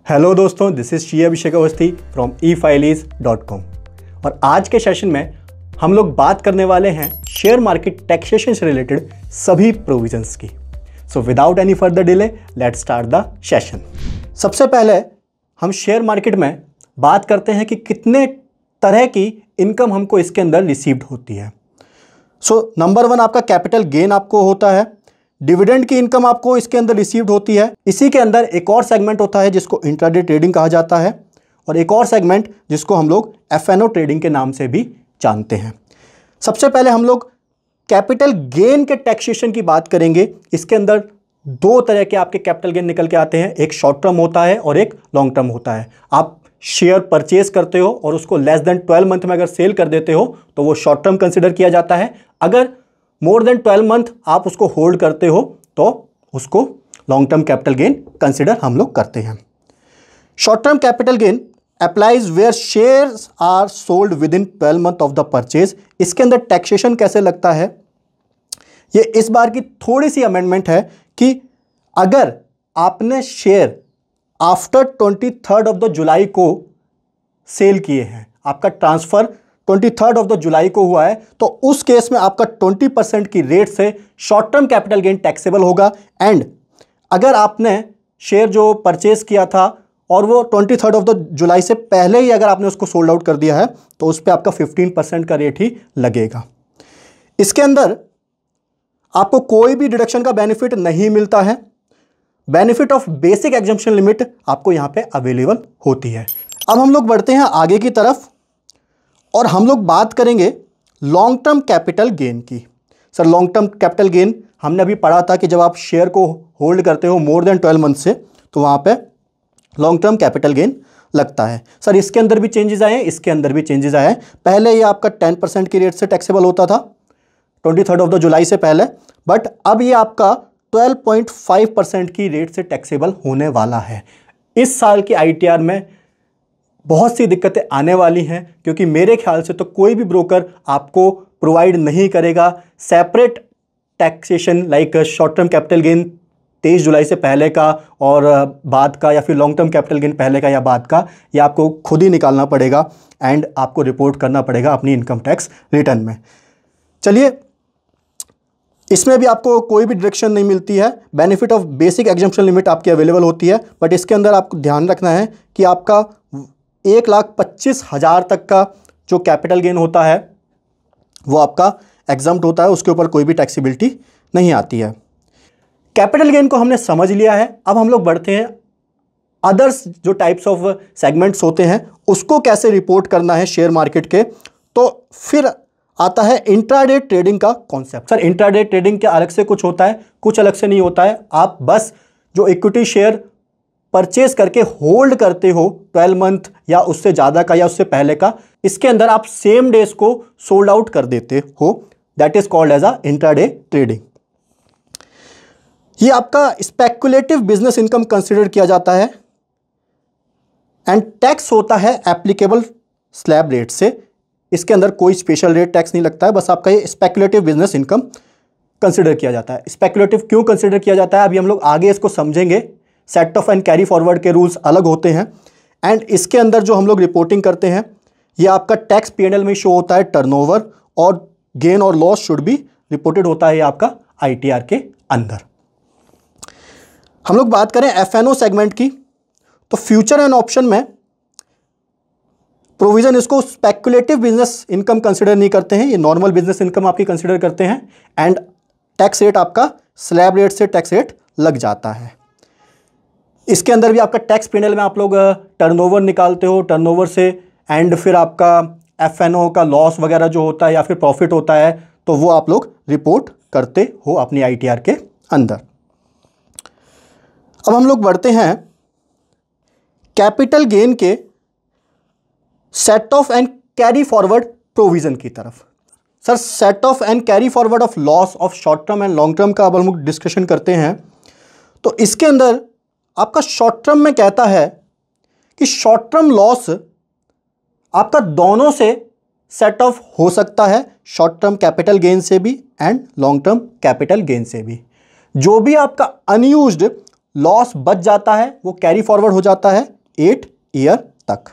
Hello दोस्तों, this is Shri Abhishek Awasthi from efileys.com। और आज के सेशन में हम लोग बात करने वाले हैं शेयर मार्केट टैक्सेशन से रिलेटेड सभी प्रोविजंस की। So without any further delay let's start the session. सबसे पहले हम शेयर मार्केट में बात करते हैं कि कितने तरह की इनकम हमको इसके अंदर रिसीव्ड होती है। सो नंबर 1 आपका कैपिटल गेन आपको होता है, डिविडेंड की इनकम आपको इसके अंदर रिसीव्ड होती है। इसी के अंदर एक और सेगमेंट होता है जिसको इंट्राडे ट्रेडिंग कहा जाता है, और एक और सेगमेंट जिसको हम लोग एफएनओ ट्रेडिंग के नाम से भी जानते हैं। सबसे पहले हम लोग कैपिटल गेन के टैक्सेशन की बात करेंगे। इसके अंदर दो तरह के आपके कैपिटल गेन निकल के आते हैं, एक शॉर्ट टर्म होता है और एक लॉन्ग टर्म होता है। आप शेयर परचेज करते हो और उसको लेस देन 12 मंथ में अगर सेल कर देते हो तो वो शॉर्ट टर्म कंसिडर किया जाता है। अगर मोर देन 12 मंथ आप उसको होल्ड करते हो तो उसको long term capital gain consider हम लोग करते हैं। Short term capital gain applies where shares are sold within 12 month of the purchase. इसके अंदर टैक्सेशन कैसे लगता है, ये इस बार की थोड़ी सी अमेंडमेंट है कि अगर आपने शेयर आफ्टर 23 ऑफ द जुलाई को सेल किए हैं, आपका ट्रांसफर 23 ऑफ द जुलाई को हुआ है, तो उस केस में आपका 20% की रेट से short term capital gain taxable होगा। एंड अगर आपने शेयर जो परचेज किया था और वो 23 ऑफ द जुलाई से पहले ही अगर आपने उसको सोल्ड आउट कर दिया है तो उस पर आपका 15% का रेट ही लगेगा। इसके अंदर आपको कोई भी डिडक्शन का बेनिफिट नहीं मिलता है। Benefit of basic exemption limit आपको यहां पे अवेलेबल होती है। अब हम लोग बढ़ते हैं आगे की तरफ और हम लोग बात करेंगे लॉन्ग टर्म कैपिटल गेन की। Sir, long term capital gain हमने अभी पढ़ा था कि जब आप शेयर को होल्ड करते हो मोर देन 12 मंथ से तो वहां पे लॉन्ग टर्म कैपिटल गेन लगता है। सर, इसके अंदर भी चेंजेस आए हैं, इसके अंदर भी चेंजेस आए हैं। पहले ये आपका 10% की रेट से टैक्सेबल होता था 23 ऑफ द जुलाई से पहले, बट अब ये आपका 12.5% की रेट से टैक्सेबल होने वाला है। इस साल की आईटीआर में बहुत सी दिक्कतें आने वाली हैं, क्योंकि मेरे ख्याल से तो कोई भी ब्रोकर आपको प्रोवाइड नहीं करेगा separate taxation like short term capital gain 23 जुलाई से पहले का और बाद का, या फिर लॉन्ग टर्म कैपिटल गेन पहले का या बाद का। ये आपको खुद ही निकालना पड़ेगा एंड आपको रिपोर्ट करना पड़ेगा अपनी इनकम टैक्स रिटर्न में। चलिए, इसमें भी आपको कोई भी डिडक्शन नहीं मिलती है। Benefit of basic exemption limit आपकी अवेलेबल होती है, बट इसके अंदर आपको ध्यान रखना है कि आपका 1,25,000 तक का जो कैपिटल गेन होता है वो आपका एग्जम्प्ट होता है, उसके ऊपर कोई भी टैक्सेबिलिटी नहीं आती है। कैपिटल गेन को हमने समझ लिया है। अब हम लोग बढ़ते हैं अदर्स जो टाइप्स ऑफ सेगमेंट्स होते हैं उसको कैसे रिपोर्ट करना है शेयर मार्केट के। तो फिर आता है इंट्राडे ट्रेडिंग का कॉन्सेप्ट। सर, इंट्राडे ट्रेडिंग के अलग से कुछ होता है, कुछ अलग से नहीं होता है। आप बस जो इक्विटी शेयर परचेज करके होल्ड करते हो 12 मंथ या उससे ज़्यादा का या उससे पहले का, इसके अंदर आप सेम डेज को सोल्ड आउट कर देते हो। That is called as a intraday trading. ये आपका स्पेकुलेटिव बिजनेस इनकम कंसिडर किया जाता है एंड टैक्स होता है एप्लीकेबल स्लैब रेट से। इसके अंदर कोई स्पेशल रेट टैक्स नहीं लगता है, बस आपका ये स्पेकुलेटिव बिजनेस इनकम कंसिडर किया जाता है। स्पेकुलेटिव क्यों कंसिडर किया जाता है अभी हम लोग आगे इसको समझेंगे। Set of and carry forward के रूल्स अलग होते हैं एंड इसके अंदर जो हम लोग रिपोर्टिंग करते हैं ये आपका टैक्स P&L में शो होता है टर्नओवर, और गेन और लॉस शुड भी रिपोर्टेड होता है ये आपका ITR के अंदर। हम लोग बात करें FNO सेगमेंट की, तो फ्यूचर एंड ऑप्शन में प्रोविजन इसको स्पेकुलेटिव बिजनेस इनकम कंसिडर नहीं करते हैं, ये नॉर्मल बिजनेस इनकम आपकी कंसिडर करते हैं एंड टैक्स रेट आपका स्लैब रेट से टैक्स रेट लग जाता है। इसके अंदर भी आपका टैक्स P&L में आप लोग टर्नओवर निकालते हो, टर्नओवर से एंड फिर आपका FNO का लॉस वगैरह जो होता है या फिर प्रॉफिट होता है तो वो आप लोग रिपोर्ट करते हो अपनी ITR के अंदर। अब हम लोग बढ़ते हैं कैपिटल गेन के set of and carry forward provision की तरफ। Sir, set of and carry forward of loss of short term and long term का अब हम लोग डिस्कशन करते हैं। तो इसके अंदर आपका शॉर्ट टर्म में कहता है कि शॉर्ट टर्म लॉस आपका दोनों से सेट ऑफ हो सकता है, शॉर्ट टर्म कैपिटल गेन से भी and long term capital gain से भी। जो भी आपका अनयूज्ड लॉस बच जाता है वो कैरी फॉरवर्ड हो जाता है, 8 ईयर तक।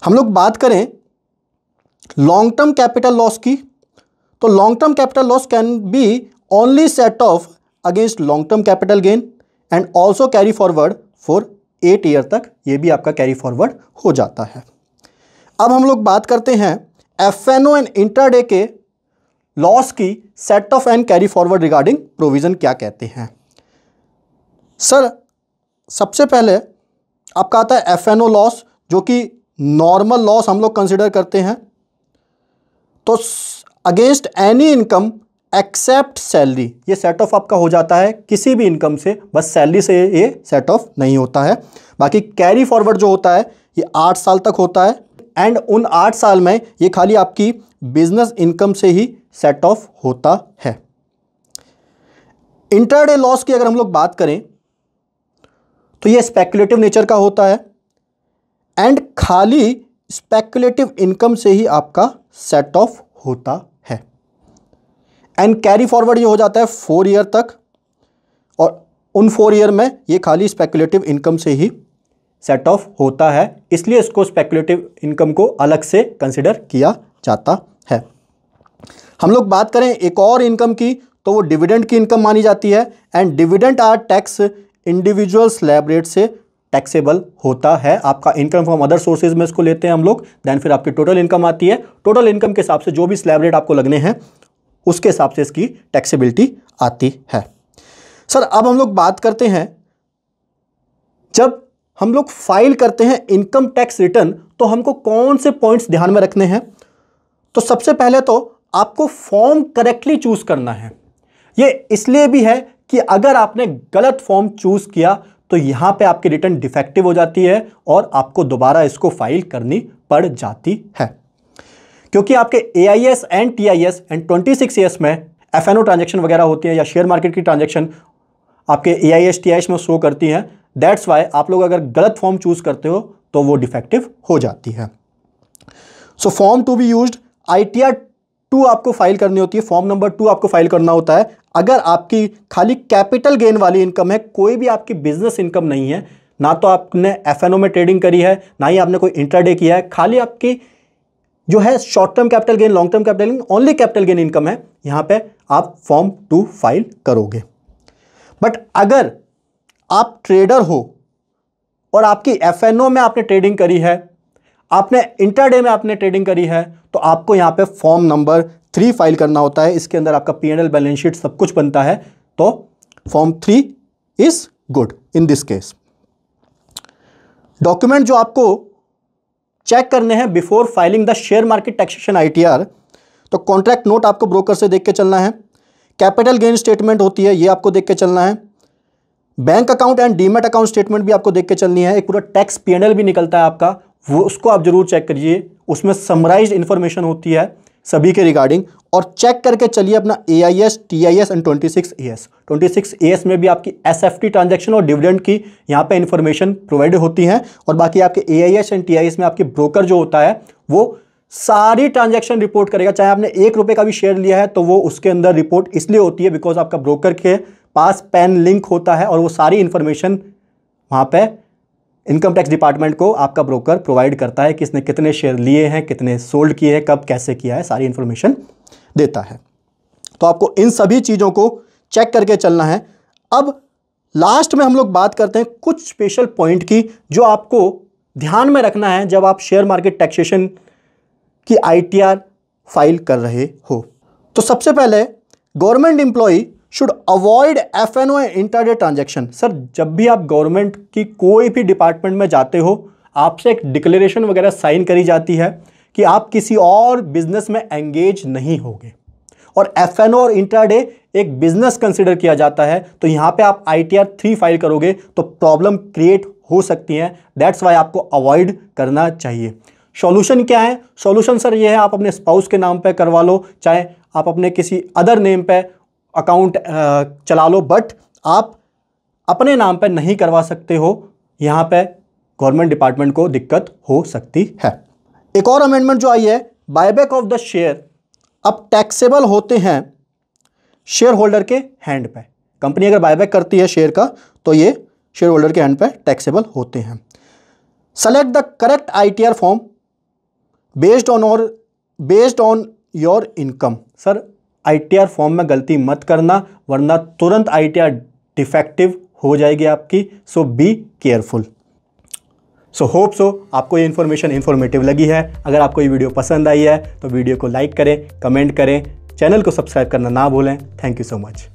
हम लोग बात करें लॉन्ग टर्म कैपिटल लॉस की, तो long term capital loss can be only set of against long term capital gain and also carry forward for 8 year तक, ये भी आपका कैरी फॉरवर्ड हो जाता है। अब हम लोग बात करते हैं एफएनओ एंड इंट्राडे के लॉस की set of and carry forward regarding provision क्या कहते हैं। सर सबसे पहले आपका आता है एफएनओ लॉस, जो कि नॉर्मल लॉस हम लोग कंसिडर करते हैं। तो against any income except salary, ये सेट ऑफ आपका हो जाता है किसी भी इनकम से, बस सैलरी से ये सेट ऑफ नहीं होता है। बाकी कैरी फॉरवर्ड जो होता है ये 8 साल तक होता है एंड उन 8 साल में ये खाली आपकी बिजनेस इनकम से ही सेट ऑफ होता है। इंट्राडे लॉस की अगर हम लोग बात करें तो ये स्पेकुलेटिव नेचर का होता है एंड खाली स्पेकुलेटिव इनकम से ही आपका सेट ऑफ होता है। एंड कैरी फॉरवर्ड ये हो जाता है 4 ईयर तक, और उन 4 ईयर में ये खाली स्पेकुलेटिव इनकम से ही सेट ऑफ होता है, इसलिए इसको स्पेकुलेटिव इनकम को अलग से कंसिडर किया जाता है। हम लोग बात करें एक और इनकम की, तो वो डिविडेंड की इनकम मानी जाती है and dividend are tax individual slab rate से टैक्सेबल होता है। आपका इनकम फ्रॉम अदर सोर्सेज में इसको लेते हैं हम लोग, देन फिर आपकी टोटल इनकम आती है। टोटल इनकम के हिसाब से जो भी स्लैब रेट आपको लगने हैं उसके हिसाब से इसकी टैक्सेबिलिटी आती है। सर अब हम लोग बात करते हैं, जब हम लोग फाइल करते हैं इनकम टैक्स रिटर्न तो हमको कौन से पॉइंट्स ध्यान में रखने हैं। तो सबसे पहले तो आपको फॉर्म करेक्टली चूज करना है। ये इसलिए भी है कि अगर आपने गलत फॉर्म चूज किया तो यहां पे आपकी रिटर्न डिफेक्टिव हो जाती है और आपको दोबारा इसको फाइल करनी पड़ जाती है, क्योंकि आपके AIS and TIS and 26 years में FNO ट्रांजैक्शन वगैरह होती है या शेयर मार्केट की ट्रांजैक्शन आपके AIS TIS में शो करती हैं। दैट्स वाई आप लोग अगर गलत फॉर्म चूज करते हो तो वो डिफेक्टिव हो जाती है। So form to be used, ITR 2 आपको फाइल करनी होती है, फॉर्म नंबर 2 आपको फाइल करना होता है। अगर आपकी खाली कैपिटल गेन वाली इनकम है, कोई भी आपकी बिजनेस इनकम नहीं है, ना तो आपने FNO में ट्रेडिंग करी है, ना ही आपने कोई इंट्राडे किया है, खाली आपकी जो है short term capital gain, long term capital gain, only capital gain income है, यहां पे आप फॉर्म 2 फाइल करोगे। बट अगर आप ट्रेडर हो और आपकी FNO में आपने ट्रेडिंग करी है, आपने इंट्राडे में आपने ट्रेडिंग करी है, तो आपको यहां पे फॉर्म नंबर 3 फाइल करना होता है। इसके अंदर आपका P&L बैलेंस शीट सब कुछ बनता है, तो form 3 is good in this case. Document जो आपको चेक करने हैं before filing the share market taxation ITR, तो कॉन्ट्रैक्ट नोट आपको ब्रोकर से देख के चलना है, कैपिटल गेन स्टेटमेंट होती है ये आपको देख के चलना है, bank account and demat account statement भी आपको देख के चलनी है, एक पूरा टैक्स P&L भी निकलता है आपका, वो उसको आप जरूर चेक करिए, उसमें समराइज्ड इंफॉर्मेशन होती है सभी के रिगार्डिंग, और चेक करके चलिए अपना AIS TIS and 26 ES। 26 ES में भी आपकी SFT ट्रांजैक्शन और डिविडेंड की यहाँ पे इंफॉर्मेशन प्रोवाइड होती हैं, और बाकी आपके AIS एंड TIS में आपके ब्रोकर जो होता है वो सारी ट्रांजैक्शन रिपोर्ट करेगा। चाहे आपने 1 रुपये का भी शेयर लिया है तो वो उसके अंदर रिपोर्ट इसलिए होती है बिकॉज आपका ब्रोकर के पास पैन लिंक होता है और वो सारी इंफॉर्मेशन वहाँ पे इनकम टैक्स डिपार्टमेंट को आपका ब्रोकर प्रोवाइड करता है कि इसने कितने शेयर लिए हैं, कितने सोल्ड किए हैं, कब कैसे किया है, सारी इंफॉर्मेशन देता है। तो आपको इन सभी चीज़ों को चेक करके चलना है। अब लास्ट में हम लोग बात करते हैं कुछ स्पेशल पॉइंट की जो आपको ध्यान में रखना है जब आप शेयर मार्केट टैक्सेशन की ITR फाइल कर रहे हो। तो सबसे पहले government employ should avoid FNO and intraday transaction. Sir जब भी आप गवर्नमेंट की कोई भी डिपार्टमेंट में जाते हो आपसे एक डिक्लेरेशन वगैरह साइन करी जाती है कि आप किसी और बिजनेस में एंगेज नहीं होगे, और FNO और इंट्राडे एक बिजनेस कंसिडर किया जाता है, तो यहां पे आप ITR 3 फाइल करोगे तो प्रॉब्लम क्रिएट हो सकती है। दैट्स वाई आपको अवॉइड करना चाहिए। सॉल्यूशन क्या है? सॉल्यूशन सर ये है, आप अपने स्पाउस के नाम पे करवा लो, चाहे आप अपने किसी अदर नेम पे अकाउंट चला लो, बट आप अपने नाम पे नहीं करवा सकते हो। यहां पे गवर्नमेंट डिपार्टमेंट को दिक्कत हो सकती है। एक और अमेंडमेंट जो आई है, बायबैक ऑफ द शेयर अब टैक्सेबल होते हैं शेयर होल्डर के हैंड पे। कंपनी अगर बायबैक करती है शेयर का तो ये शेयर होल्डर के हैंड पे टैक्सेबल होते हैं। Select the correct ITR form based on your income. Sir ITR form में गलती मत करना वरना तुरंत ITR डिफेक्टिव हो जाएगी आपकी। So be careful. So hope so आपको ये इन्फॉर्मेशन इन्फॉर्मेटिव लगी है। अगर आपको ये वीडियो पसंद आई है तो वीडियो को लाइक करें, कमेंट करें, चैनल को सब्सक्राइब करना ना भूलें। Thank you so much.